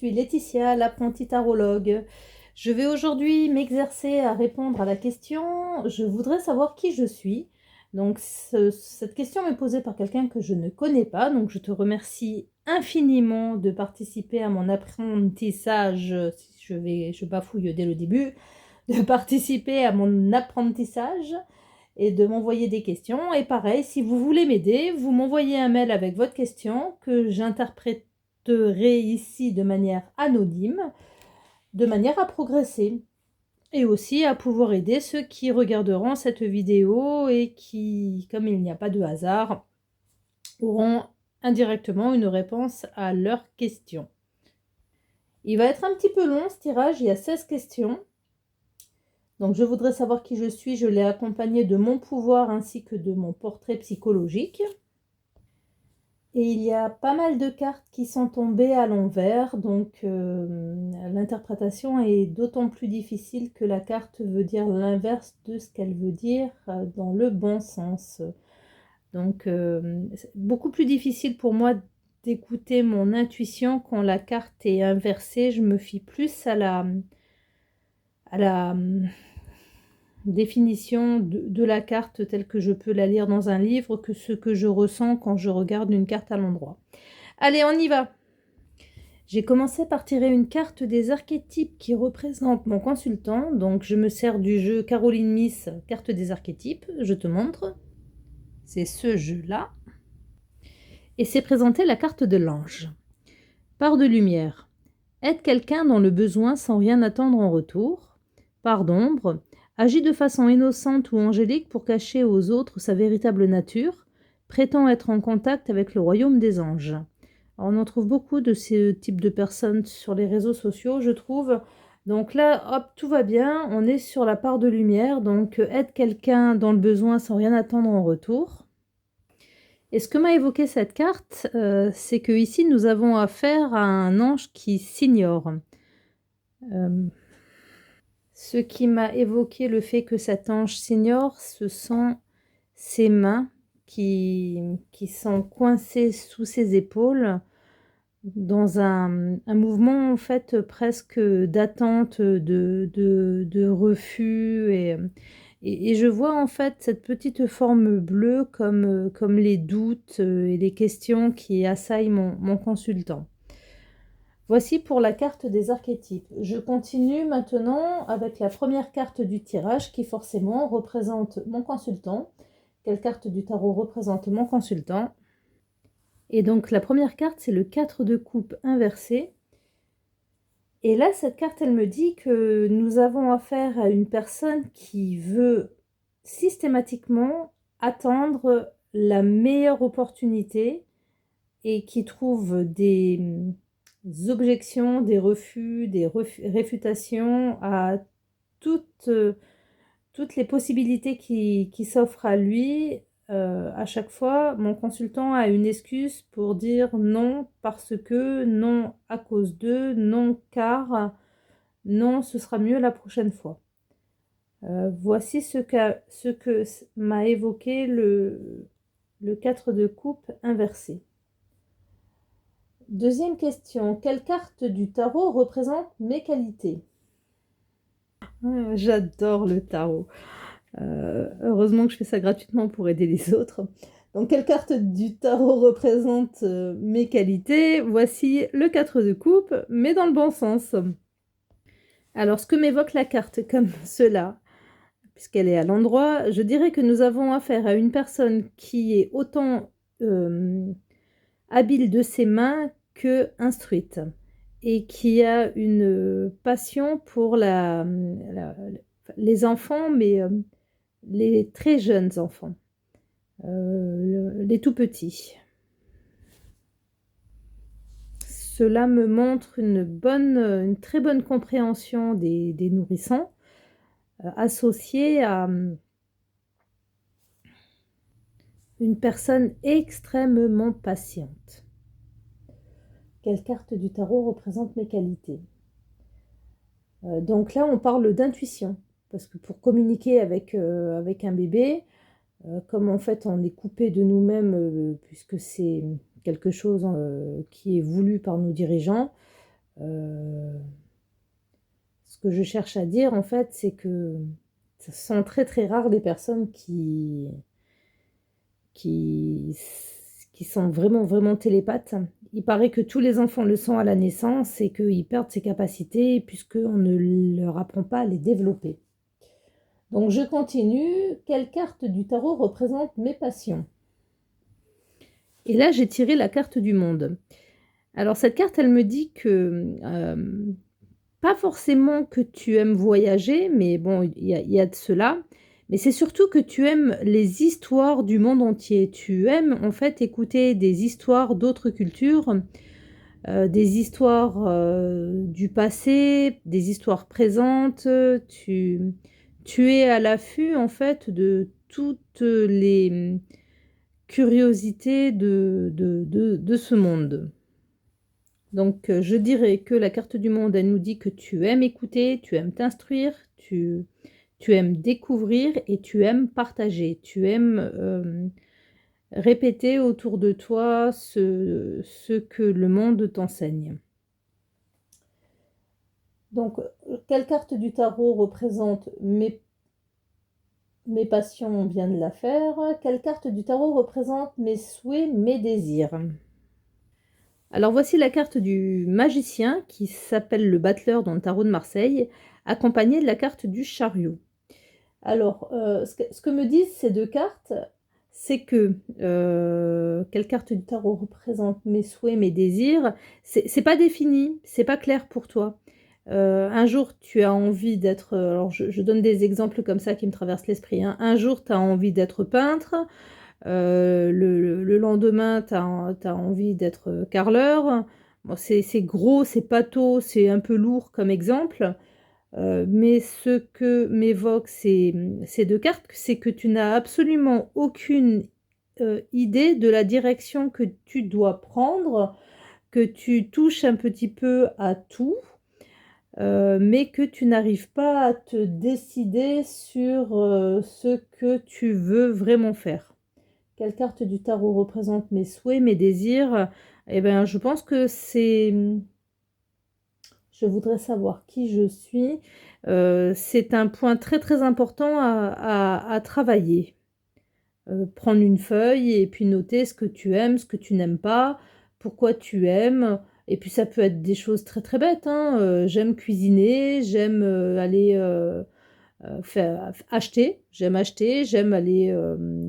suis Laetitia, l'apprentie tarologue. Je vais aujourd'hui m'exercer à répondre à la question je voudrais savoir qui je suis. Donc, cette question m'est posée par quelqu'un que je ne connais pas. Donc, je te remercie infiniment de participer à mon apprentissage. Si je bafouille dès le début, de participer à mon apprentissage et de m'envoyer des questions. Et pareil, si vous voulez m'aider, vous m'envoyez un mail avec votre question que j'interpréterai ici de manière anonyme, de manière à progresser et aussi à pouvoir aider ceux qui regarderont cette vidéo et qui, comme il n'y a pas de hasard, auront indirectement une réponse à leurs questions. Il va être un petit peu long ce tirage, il y a 16 questions. Donc je voudrais savoir qui je suis, je l'ai accompagné de mon pouvoir ainsi que de mon portrait psychologique. Et il y a pas mal de cartes qui sont tombées à l'envers, donc l'interprétation est d'autant plus difficile que la carte veut dire l'inverse de ce qu'elle veut dire dans le bon sens. Donc c'est beaucoup plus difficile pour moi d'écouter mon intuition quand la carte est inversée. Je me fie plus à la définition de la carte telle que je peux la lire dans un livre que ce que je ressens quand je regarde une carte à l'endroit. Allez, on y va! J'ai commencé par tirer une carte des archétypes qui représentent mon consultant. Donc, je me sers du jeu Caroline Miss, carte des archétypes. Je te montre. C'est ce jeu-là. Et c'est présenté la carte de l'ange. Part de lumière. Aide quelqu'un dans le besoin sans rien attendre en retour. Part d'ombre. Agit de façon innocente ou angélique pour cacher aux autres sa véritable nature. Prétend être en contact avec le royaume des anges. Alors, on en trouve beaucoup de ce type de personnes sur les réseaux sociaux, je trouve. Donc là, hop, tout va bien. On est sur la part de lumière. Donc, aide quelqu'un dans le besoin sans rien attendre en retour. Et ce que m'a évoqué cette carte, c'est que ici nous avons affaire à un ange qui s'ignore. Ce qui m'a évoqué le fait que cet ange s'ignore, ce sont ses mains qui sont coincées sous ses épaules dans un mouvement en fait presque d'attente, de refus et je vois en fait cette petite forme bleue comme les doutes et les questions qui assaillent mon consultant. Voici pour la carte des archétypes. Je continue maintenant avec la première carte du tirage qui forcément représente mon consultant. Quelle carte du tarot représente mon consultant? Et donc la première carte, c'est le 4 de coupe inversé. Et là, cette carte, elle me dit que nous avons affaire à une personne qui veut systématiquement attendre la meilleure opportunité et qui trouve des objections, des refus, des réfutations à toutes les possibilités qui s'offrent à lui. À chaque fois, mon consultant a une excuse pour dire non parce que, non à cause de, non car, non ce sera mieux la prochaine fois. Voici ce que m'a évoqué le 4 de coupe inversé. Deuxième question, quelle carte du tarot représente mes qualités? J'adore le tarot. Heureusement que je fais ça gratuitement pour aider les autres. Donc, quelle carte du tarot représente mes qualités? Voici le 4 de coupe, mais dans le bon sens. Alors, ce que m'évoque la carte comme cela, puisqu'elle est à l'endroit, je dirais que nous avons affaire à une personne qui est autant habile de ses mains que instruite et qui a une passion pour les enfants, mais les très jeunes enfants, les tout petits. Cela me montre une très bonne compréhension des nourrissons, associée à une personne extrêmement patiente. Quelle carte du tarot représente mes qualités? Donc là, on parle d'intuition, parce que pour communiquer avec un bébé, comme en fait on est coupé de nous-mêmes, puisque c'est quelque chose qui est voulu par nos dirigeants, Ce que je cherche à dire, en fait, c'est que ce sont très très rares les personnes qui, qui sont vraiment vraiment télépathes. Il paraît que tous les enfants le sont à la naissance et qu'ils perdent ces capacités puisqu'on ne leur apprend pas à les développer. Donc je continue. Quelle carte du tarot représente mes passions? Et là, j'ai tiré la carte du monde. Alors cette carte, elle me dit que pas forcément que tu aimes voyager, mais bon, il y a de cela. Mais c'est surtout que tu aimes les histoires du monde entier. Tu aimes en fait écouter des histoires d'autres cultures, des histoires du passé, des histoires présentes. Tu es à l'affût en fait de toutes les curiosités de ce monde. Donc, je dirais que la carte du monde, elle nous dit que tu aimes écouter, tu aimes t'instruire, tu aimes découvrir et tu aimes partager. Tu aimes répéter autour de toi ce que le monde t'enseigne. Donc, quelle carte du tarot représente mes passions? On vient de la faire. Quelle carte du tarot représente mes souhaits, mes désirs? Alors voici la carte du magicien qui s'appelle le battleur dans le tarot de Marseille, accompagné de la carte du chariot. Alors, ce que me disent ces deux cartes, c'est que quelle carte du tarot représente mes souhaits, mes désirs, c'est pas défini, c'est pas clair pour toi. Un jour, tu as envie d'être... alors, je donne des exemples comme ça qui me traversent l'esprit, hein. Un jour, tu as envie d'être peintre. Le lendemain, tu as envie d'être carreleur. Bon, c'est gros, c'est pâteau, c'est un peu lourd comme exemple. Mais ce que m'évoquent ces deux cartes, c'est que tu n'as absolument aucune idée de la direction que tu dois prendre, que tu touches un petit peu à tout, mais que tu n'arrives pas à te décider sur ce que tu veux vraiment faire. Quelle carte du tarot représente mes souhaits, mes désirs? Eh bien, je pense que c'est... Je voudrais savoir qui je suis. C'est un point très très important à travailler. Prendre une feuille et puis noter ce que tu aimes, ce que tu n'aimes pas, pourquoi tu aimes. Et puis ça peut être des choses très très bêtes, hein. J'aime cuisiner, j'aime aller acheter, j'aime aller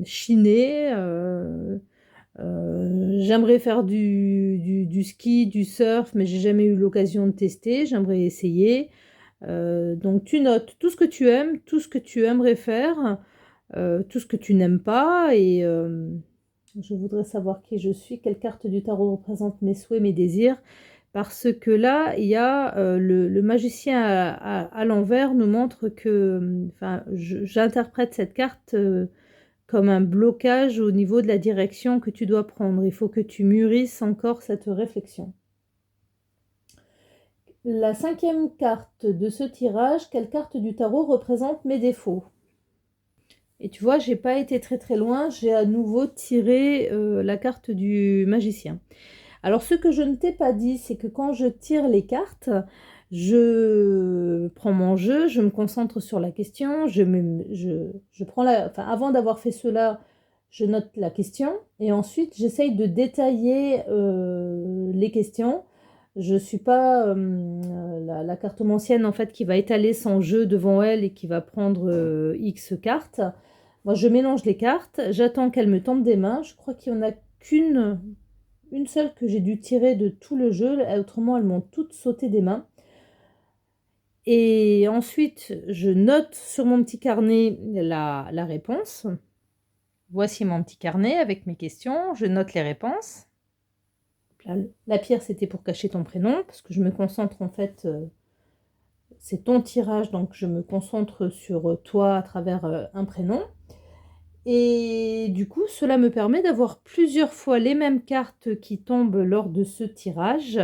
chiner. J'aimerais faire du ski, du surf, mais j'ai jamais eu l'occasion de tester. J'aimerais essayer. Donc tu notes tout ce que tu aimes, tout ce que tu aimerais faire, tout ce que tu n'aimes pas. Et je voudrais savoir qui je suis, quelle carte du tarot représente mes souhaits, mes désirs. Parce que là, il y a le magicien à l'envers nous montre que, enfin, j'interprète cette carte comme un blocage au niveau de la direction que tu dois prendre. Il faut que tu mûrisses encore cette réflexion. La cinquième carte de ce tirage, quelle carte du tarot représente mes défauts? Et tu vois, j'ai pas été très très loin, j'ai à nouveau tiré la carte du magicien. Alors ce que je ne t'ai pas dit, c'est que quand je tire les cartes, je prends mon jeu, je me concentre sur la question, je prends enfin, avant d'avoir fait cela, je note la question et ensuite j'essaye de détailler les questions. Je ne suis pas la cartomancienne en fait qui va étaler son jeu devant elle et qui va prendre X cartes. Moi, je mélange les cartes, j'attends qu'elle me tombe des mains. Je crois qu'il n'y en a une seule que j'ai dû tirer de tout le jeu, autrement elles m'ont toutes sauté des mains. Et ensuite, je note sur mon petit carnet la réponse. Voici mon petit carnet avec mes questions, je note les réponses. La pierre, c'était pour cacher ton prénom, parce que je me concentre en fait, c'est ton tirage, donc je me concentre sur toi à travers un prénom. Et du coup, cela me permet d'avoir plusieurs fois les mêmes cartes qui tombent lors de ce tirage.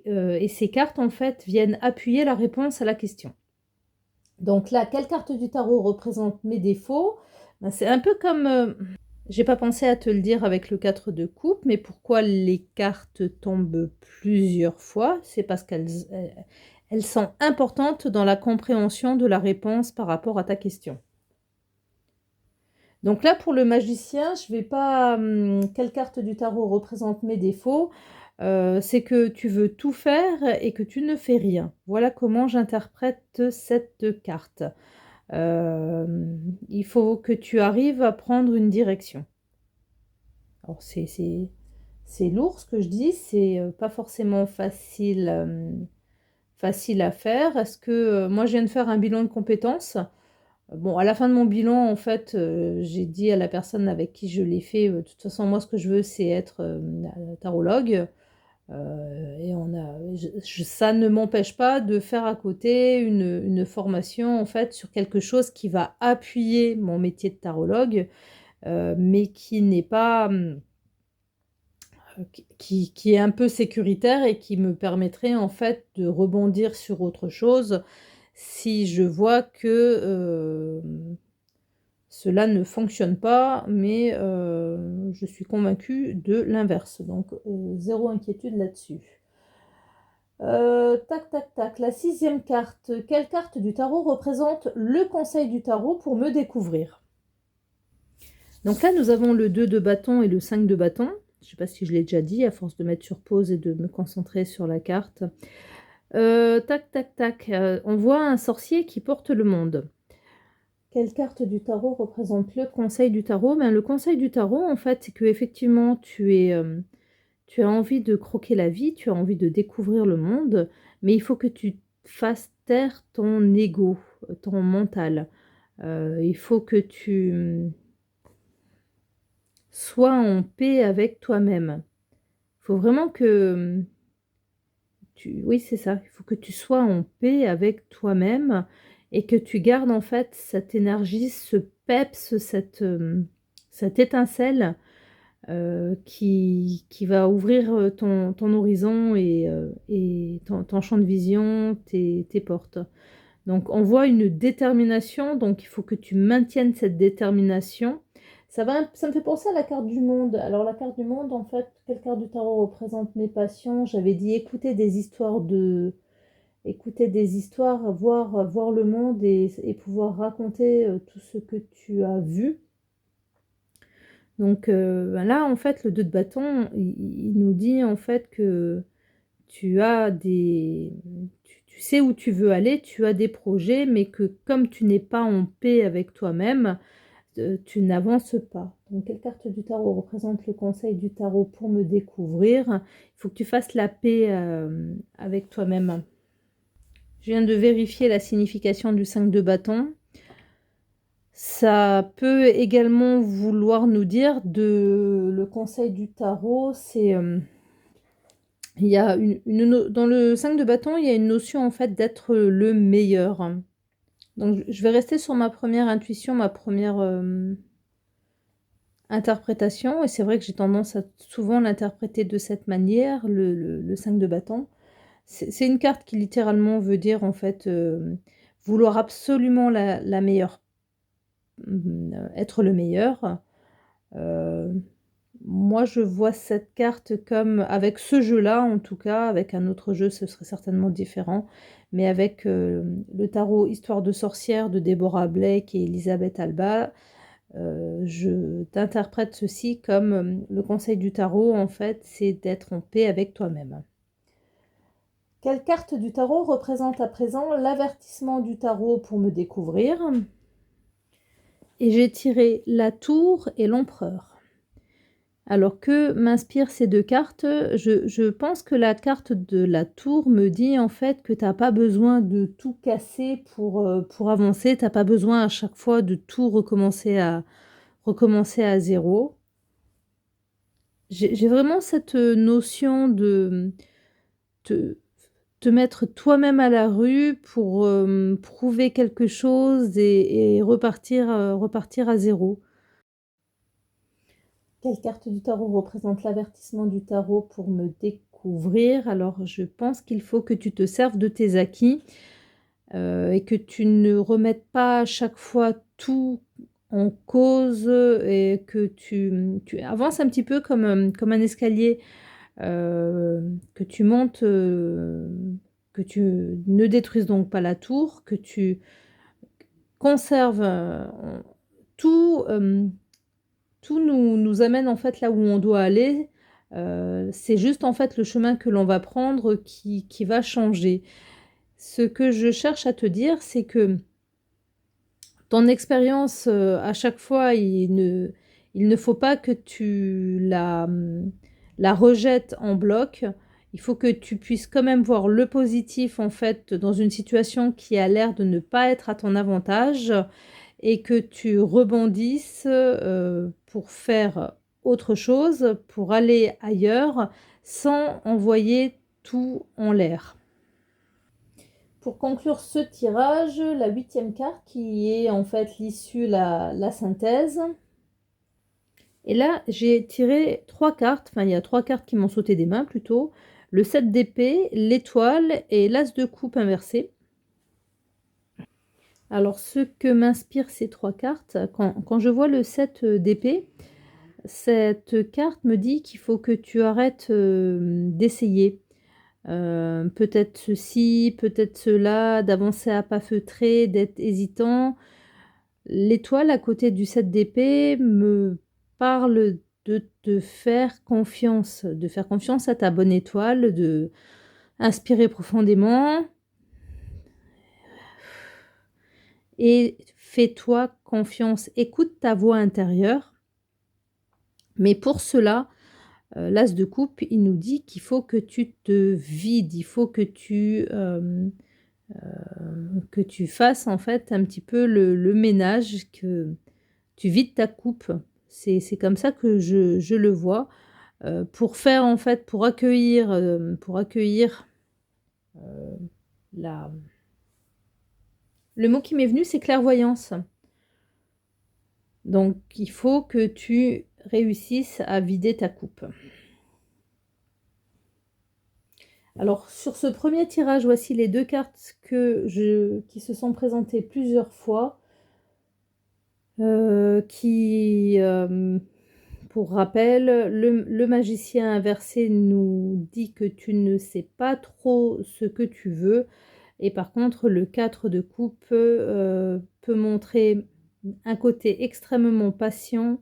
Et ces cartes, en fait, viennent appuyer la réponse à la question. Donc là, quelle carte du tarot représente mes défauts? Ben, c'est un peu comme J'ai pas pensé à te le dire avec le 4 de coupe, mais pourquoi les cartes tombent plusieurs fois? C'est parce elles sont importantes dans la compréhension de la réponse par rapport à ta question. Donc là, pour le magicien, je vais pas, quelle carte du tarot représente mes défauts? C'est que tu veux tout faire et que tu ne fais rien. Voilà comment j'interprète cette carte. Il faut que tu arrives à prendre une direction. Alors c'est lourd ce que je dis, c'est, pas forcément facile, facile à faire. Est-ce que, moi je viens de faire un bilan de compétences. Bon, à la fin de mon bilan, en fait, j'ai dit à la personne avec qui je l'ai fait, «De toute façon, moi, ce que je veux, c'est être, tarologue». Et on a ça ne m'empêche pas de faire à côté une formation, en fait, sur quelque chose qui va appuyer mon métier de tarologue, mais qui n'est pas, qui est un peu sécuritaire et qui me permettrait, en fait, de rebondir sur autre chose si je vois que, cela ne fonctionne pas, mais je suis convaincue de l'inverse, donc 0 inquiétude là-dessus. Tac, tac, tac, la 6e carte. Quelle carte du tarot représente le conseil du tarot pour me découvrir? Donc là, nous avons le 2 de bâton et le 5 de bâton. Je ne sais pas si je l'ai déjà dit, à force de mettre sur pause et de me concentrer sur la carte. Tac, tac, tac, on voit un sorcier qui porte le monde. Quelle carte du tarot représente le conseil du tarot? Ben, le conseil du tarot, en fait, c'est qu'effectivement, tu as envie de croquer la vie, tu as envie de découvrir le monde, mais il faut que tu fasses taire ton ego, ton mental. Il faut que tu, sois en paix avec toi-même. Il faut vraiment que, oui, c'est ça, il faut que tu sois en paix avec toi-même et que tu gardes, en fait, cette énergie, ce peps, cette étincelle, qui va ouvrir, ton horizon et ton champ de vision, tes portes. Donc on voit une détermination, donc il faut que tu maintiennes cette détermination. Ça me fait penser à la carte du monde. Alors la carte du monde, en fait, quelle carte du tarot représente mes passions? J'avais dit écouter des histoires, voir le monde et pouvoir raconter, tout ce que tu as vu. Donc, ben là, en fait, le 2 de bâton, il nous dit, en fait, que tu as tu sais où tu veux aller, tu as des projets, mais que comme tu n'es pas en paix avec toi-même, tu n'avances pas. Donc quelle carte du tarot représente le conseil du tarot pour me découvrir? Il faut que tu fasses la paix, avec toi-même. Je viens de vérifier la signification du 5 de bâton. Ça peut également vouloir nous dire le conseil du tarot, c'est, il y a dans le 5 de bâton, il y a une notion en fait d'être le meilleur. Donc je vais rester sur ma première intuition, ma première interprétation et c'est vrai que j'ai tendance à souvent l'interpréter de cette manière, le 5 de bâton. C'est une carte qui littéralement veut dire en fait, vouloir absolument la meilleure, être le meilleur. Heu, Moi je vois cette carte comme avec ce jeu-là en tout cas, avec un autre jeu ce serait certainement différent, mais avec, le tarot Histoire de sorcière de Deborah Blake et Elisabeth Alba, je t'interprète ceci comme, le conseil du tarot en fait, c'est d'être en paix avec toi-même. Quelle carte du tarot représente à présent l'avertissement du tarot pour me découvrir? Et j'ai tiré la tour et l'empereur. Alors que m'inspirent ces 2 cartes? Je pense que la carte de la tour me dit en fait que tu as pas besoin de tout casser pour avancer. Tu as pas besoin à chaque fois de tout recommencer à 0. J'ai vraiment cette, notion de, te te mettre toi-même à la rue pour, prouver quelque chose et repartir à 0. Quelle carte du tarot représente l'avertissement du tarot pour me découvrir? Alors, je pense qu'il faut que tu te serves de tes acquis, et que tu ne remettes pas à chaque fois tout en cause et que tu avances un petit peu comme un escalier, que tu montes, que tu ne détruises donc pas la tour, que tu conserves, tout, tout nous amène en fait là où on doit aller. C'est juste en fait le chemin que l'on va prendre qui va changer. Ce que je cherche à te dire, c'est que ton expérience, à chaque fois, il ne faut pas que tu la rejettes en bloc. Il faut que tu puisses quand même voir le positif, en fait, dans une situation qui a l'air de ne pas être à ton avantage et que tu rebondisses, pour faire autre chose, pour aller ailleurs, sans envoyer tout en l'air. Pour conclure ce tirage, la huitième carte qui est en fait l'issue, la synthèse. Et là, j'ai tiré trois cartes, enfin il y a trois cartes qui m'ont sauté des mains plutôt. Le 7 d'épée, l'étoile et l'as de coupe inversé. Alors ce que m'inspirent ces trois cartes, quand je vois le 7 d'épée, cette carte me dit qu'il faut que tu arrêtes d'essayer. Peut-être ceci, peut-être cela, d'avancer à pas feutrés, d'être hésitant. L'étoile à côté du 7 d'épée me parle de te faire confiance à ta bonne étoile, de inspirer profondément et fais-toi confiance. Écoute ta voix intérieure. Mais pour cela, l'as de coupe, il nous dit qu'il faut que tu te vides, il faut que tu fasses en fait un petit peu le ménage, que tu vides ta coupe. C'est comme ça que je le vois. Pour faire en fait, pour accueillir la... Le mot qui m'est venu, c'est clairvoyance. Donc, il faut que tu réussisses à vider ta coupe. Alors, sur ce premier tirage, voici les deux cartes qui se sont présentées plusieurs fois. Pour rappel, le magicien inversé nous dit que tu ne sais pas trop ce que tu veux. Et par contre, le 4 de coupe peut montrer un côté extrêmement patient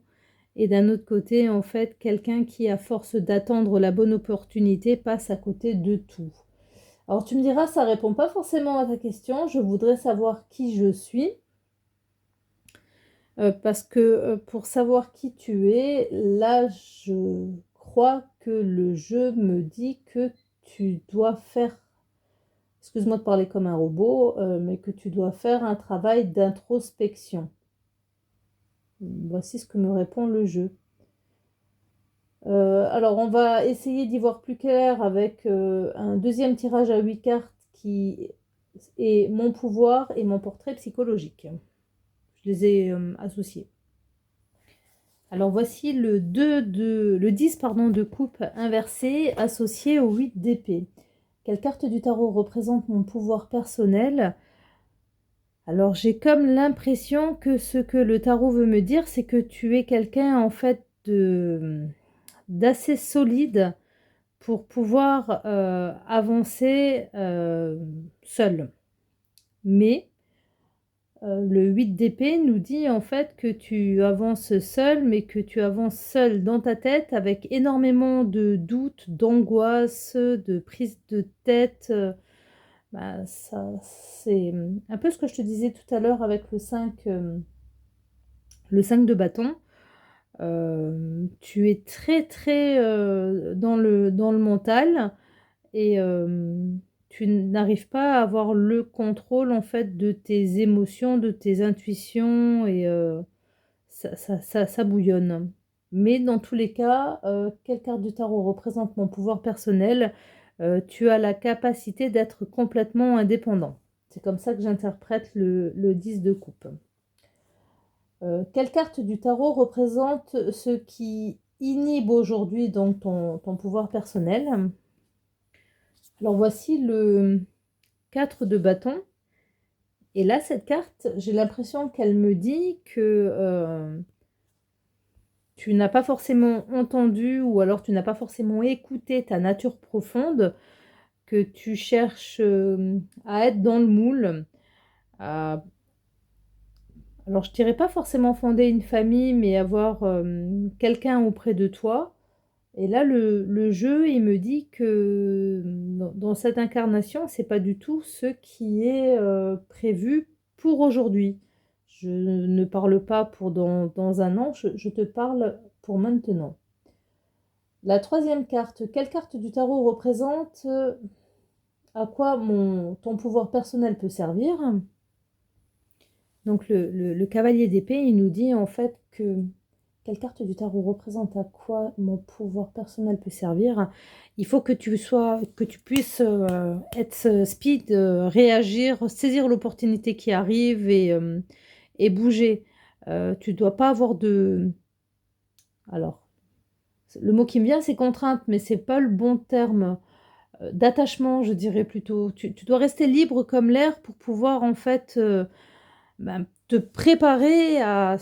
et d'un autre côté, en fait, quelqu'un qui, à force d'attendre la bonne opportunité, passe à côté de tout. Alors tu me diras, ça répond pas forcément à ta question. Je voudrais savoir qui je suis. Parce que pour savoir qui tu es, là, je crois que le jeu me dit que tu dois faire, excuse-moi de parler comme un robot, mais que tu dois faire un travail d'introspection. Voici ce que me répond le jeu. Alors, on va essayer d'y voir plus clair avec un deuxième tirage à 8 cartes qui est mon pouvoir et mon portrait psychologique. Je les ai associés. Alors voici le 10 pardon, de coupe inversé associé au 8 d'épée. Quelle carte du tarot représente mon pouvoir personnel? Alors j'ai comme l'impression que ce que le tarot veut me dire, c'est que tu es quelqu'un en fait d'assez solide pour pouvoir avancer seul. Mais le 8 d'épée nous dit en fait que tu avances seul, mais que tu avances seul dans ta tête avec énormément de doutes, d'angoisse, de prise de tête. Ça, c'est un peu ce que je te disais tout à l'heure avec le 5 de bâton. Tu es très très dans le mental et tu n'arrives pas à avoir le contrôle en fait de tes émotions, de tes intuitions et ça bouillonne. Mais dans tous les cas, quelle carte du tarot représente mon pouvoir personnel? Tu as la capacité d'être complètement indépendant. C'est comme ça que j'interprète le 10 de coupe. Quelle carte du tarot représente ce qui inhibe aujourd'hui donc ton pouvoir personnel? Alors voici le 4 de bâton Et là, cette carte, j'ai l'impression qu'elle me dit que tu n'as pas forcément entendu ou alors tu n'as pas forcément écouté ta nature profonde, que tu cherches à être dans le moule, à alors je dirais pas forcément fonder une famille, mais avoir quelqu'un auprès de toi. Et là, le jeu, il me dit que dans cette incarnation, c'est pas du tout ce qui est prévu pour aujourd'hui. Je ne parle pas pour dans un an, je te parle pour maintenant. La troisième carte, quelle carte du tarot représente à quoi ton pouvoir personnel peut servir? Donc le cavalier d'épée, il nous dit en fait que quelle carte du tarot représente à quoi mon pouvoir personnel peut servir? Il faut que tu puisses être speed, réagir, saisir l'opportunité qui arrive et bouger. Tu dois pas avoir de... Alors, le mot qui me vient, c'est contrainte, mais c'est pas le bon terme. D'attachement, je dirais plutôt. Tu dois rester libre comme l'air pour pouvoir en fait te préparer à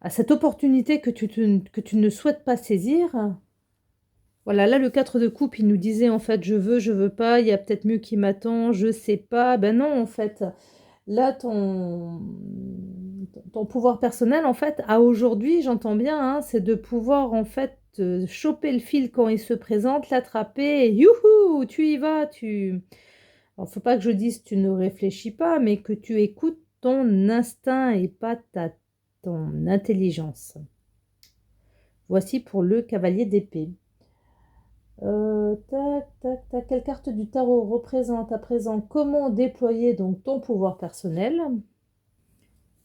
à cette opportunité que tu ne souhaites pas saisir. Voilà, là, le 4 de coupe, il nous disait en fait: je veux pas, il y a peut-être mieux qui m'attend, je sais pas». Ben non, en fait, là, ton pouvoir personnel, en fait, à aujourd'hui, j'entends bien, hein, c'est de pouvoir, en fait, choper le fil quand il se présente, l'attraper et youhou, tu y vas, alors faut pas que je dise tu ne réfléchis pas, mais que tu écoutes ton instinct et pas ton intelligence. Voici pour le cavalier d'épée. Tac, tac, tac. Quelle carte du tarot représente à présent comment déployer donc ton pouvoir personnel?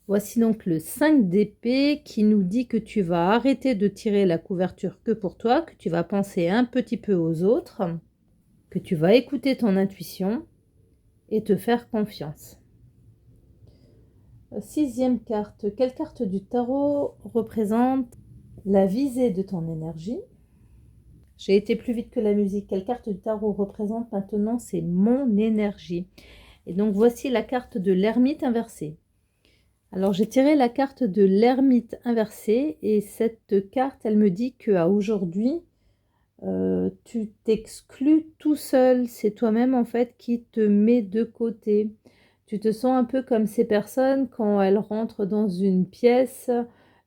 Voici donc le 5 d'épée qui nous dit que tu vas arrêter de tirer la couverture que pour toi, que tu vas penser un petit peu aux autres, que tu vas écouter ton intuition et te faire confiance. Sixième carte. Quelle carte du tarot représente la visée de ton énergie? J'ai été plus vite que la musique. Quelle carte du tarot représente maintenant? C'est mon énergie. Et donc voici la carte de l'ermite inversée. Alors j'ai tiré la carte de l'ermite inversée et cette carte, elle me dit qu'à aujourd'hui, tu t'exclus tout seul. C'est toi-même en fait qui te mets de côté. Tu te sens un peu comme ces personnes quand elles rentrent dans une pièce,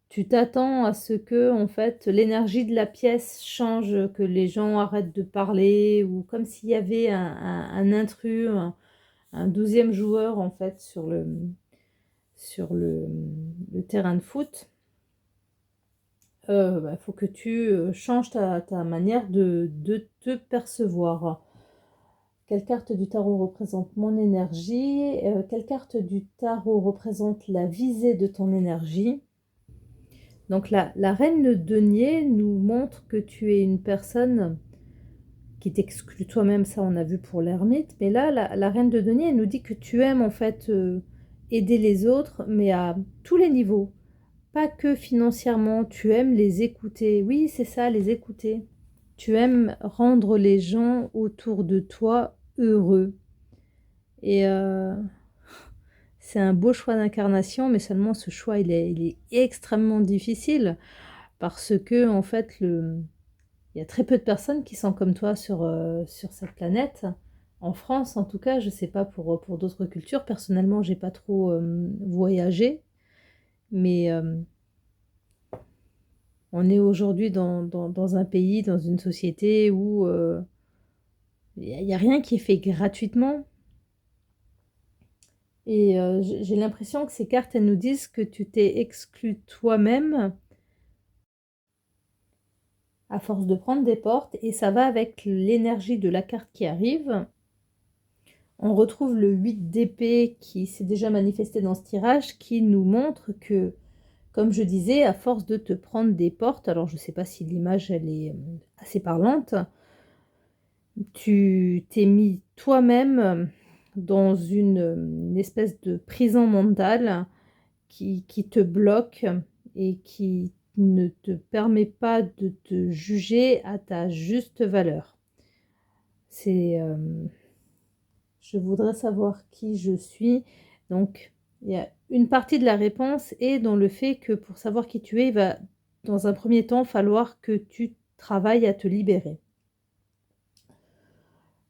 tu t'attends à ce que en fait l'énergie de la pièce change, que les gens arrêtent de parler ou comme s'il y avait un intrus, un 12e joueur en fait sur le terrain de foot. Faut que tu changes ta manière de te percevoir. Quelle carte du tarot représente mon énergie? Quelle carte du tarot représente la visée de ton énergie? Donc la reine de denier nous montre que tu es une personne qui t'exclut toi-même, ça on a vu pour l'ermite, mais là la reine de denier elle nous dit que tu aimes en fait aider les autres, mais à tous les niveaux, pas que financièrement, tu aimes les écouter. Oui, c'est ça, les écouter. Tu aimes rendre les gens autour de toi heureux. Et c'est un beau choix d'incarnation, mais seulement ce choix, il est extrêmement difficile parce que en fait, il y a très peu de personnes qui sont comme toi sur cette planète. En France, en tout cas, je ne sais pas pour d'autres cultures. Personnellement, j'ai pas trop voyagé, mais on est aujourd'hui dans un pays, dans une société où il y a rien qui est fait gratuitement. Et j'ai l'impression que ces cartes, elles nous disent que tu t'es exclu toi-même à force de prendre des portes et ça va avec l'énergie de la carte qui arrive. On retrouve le 8 d'épée qui s'est déjà manifesté dans ce tirage qui nous montre que, comme je disais, à force de te prendre des portes, alors je ne sais pas si l'image elle est assez parlante, tu t'es mis toi-même dans une espèce de prison mentale qui te bloque et qui ne te permet pas de te juger à ta juste valeur. C'est, Je voudrais savoir qui je suis. Donc, il y a une partie de la réponse est dans le fait que pour savoir qui tu es, il va, dans un premier temps, falloir que tu travailles à te libérer.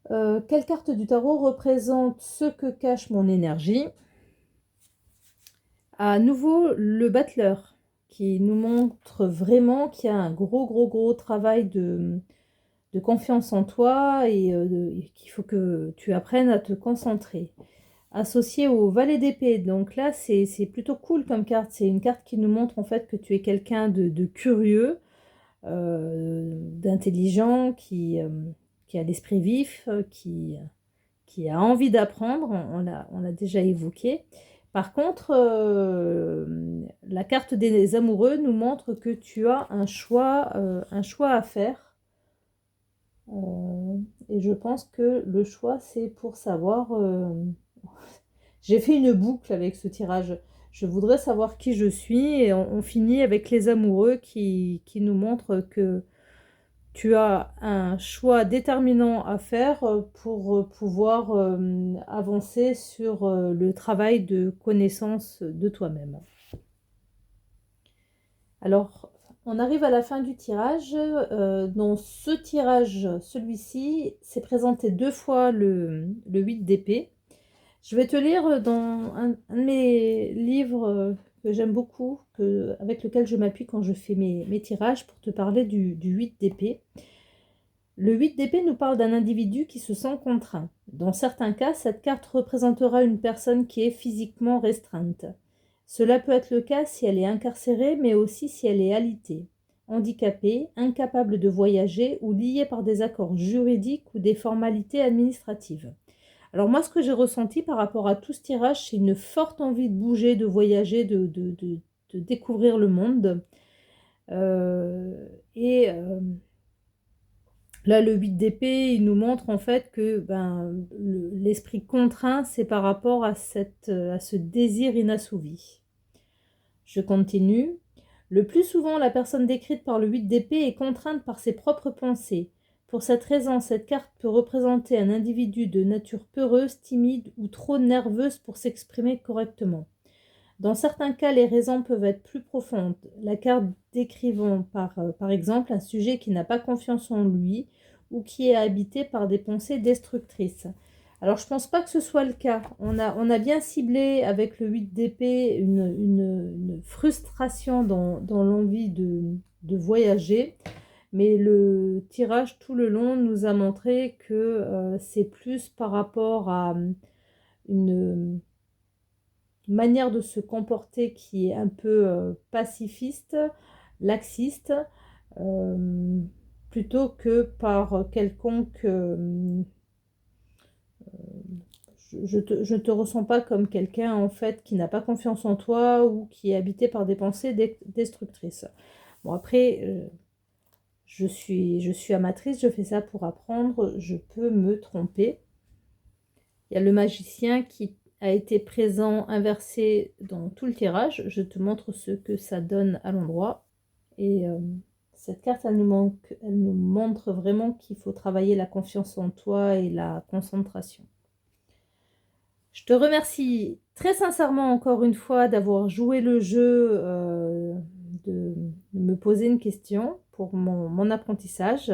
Quelle carte du tarot représente ce que cache mon énergie? À nouveau, le battleur, qui nous montre vraiment qu'il y a un gros travail de confiance en toi et qu'il faut que tu apprennes à te concentrer. Associé au valet d'épée, donc là c'est plutôt cool comme carte, c'est une carte qui nous montre en fait que tu es quelqu'un de curieux, d'intelligent, qui a l'esprit vif, qui a envie d'apprendre, on l'a déjà évoqué. Par contre, la carte des amoureux nous montre que tu as un choix à faire. Et je pense que le choix, c'est pour savoir... J'ai fait une boucle avec ce tirage. Je voudrais savoir qui je suis et on finit avec les amoureux qui nous montrent que tu as un choix déterminant à faire pour pouvoir avancer sur le travail de connaissance de toi-même. Alors, on arrive à la fin du tirage. Dans ce tirage, celui-ci, c'est présenté 2 fois le 8 d'épée. Je vais te lire dans un de mes livres que j'aime beaucoup, avec lequel je m'appuie quand je fais mes tirages, pour te parler du 8 d'épée. Le 8 d'épée nous parle d'un individu qui se sent contraint. Dans certains cas, cette carte représentera une personne qui est physiquement restreinte. Cela peut être le cas si elle est incarcérée, mais aussi si elle est alitée, handicapée, incapable de voyager ou liée par des accords juridiques ou des formalités administratives. Alors moi, ce que j'ai ressenti par rapport à tout ce tirage, c'est une forte envie de bouger, de voyager, de découvrir le monde. Et là, le 8 d'épée, il nous montre en fait que l'esprit contraint, c'est par rapport à ce désir inassouvi. Je continue. Le plus souvent, la personne décrite par le 8 d'épée est contrainte par ses propres pensées. Pour cette raison, cette carte peut représenter un individu de nature peureuse, timide ou trop nerveuse pour s'exprimer correctement. Dans certains cas, les raisons peuvent être plus profondes. La carte décrivant par exemple un sujet qui n'a pas confiance en lui ou qui est habité par des pensées destructrices. Alors je ne pense pas que ce soit le cas. On a bien ciblé avec le 8 d'épée une frustration dans l'envie de voyager. Mais le tirage tout le long nous a montré que c'est plus par rapport à une manière de se comporter qui est un peu pacifiste, laxiste, plutôt que par quelconque... je te ressens pas comme quelqu'un en fait qui n'a pas confiance en toi ou qui est habité par des pensées destructrices. Bon après, je suis amatrice, je fais ça pour apprendre, je peux me tromper. Il y a le magicien qui a été présent inversé dans tout le tirage. Je te montre ce que ça donne à l'endroit. Et cette carte, elle nous montre vraiment qu'il faut travailler la confiance en toi et la concentration. Je te remercie très sincèrement encore une fois d'avoir joué le jeu, de me poser une question pour mon apprentissage.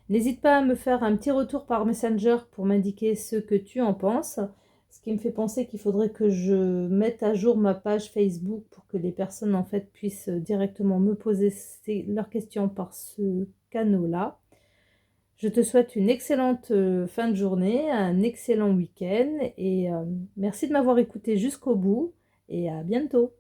N'hésite pas à me faire un petit retour par Messenger pour m'indiquer ce que tu en penses. Ce qui me fait penser qu'il faudrait que je mette à jour ma page Facebook pour que les personnes en fait puissent directement me poser leurs questions par ce canal-là. Je te souhaite une excellente fin de journée, un excellent week-end et merci de m'avoir écouté jusqu'au bout et à bientôt.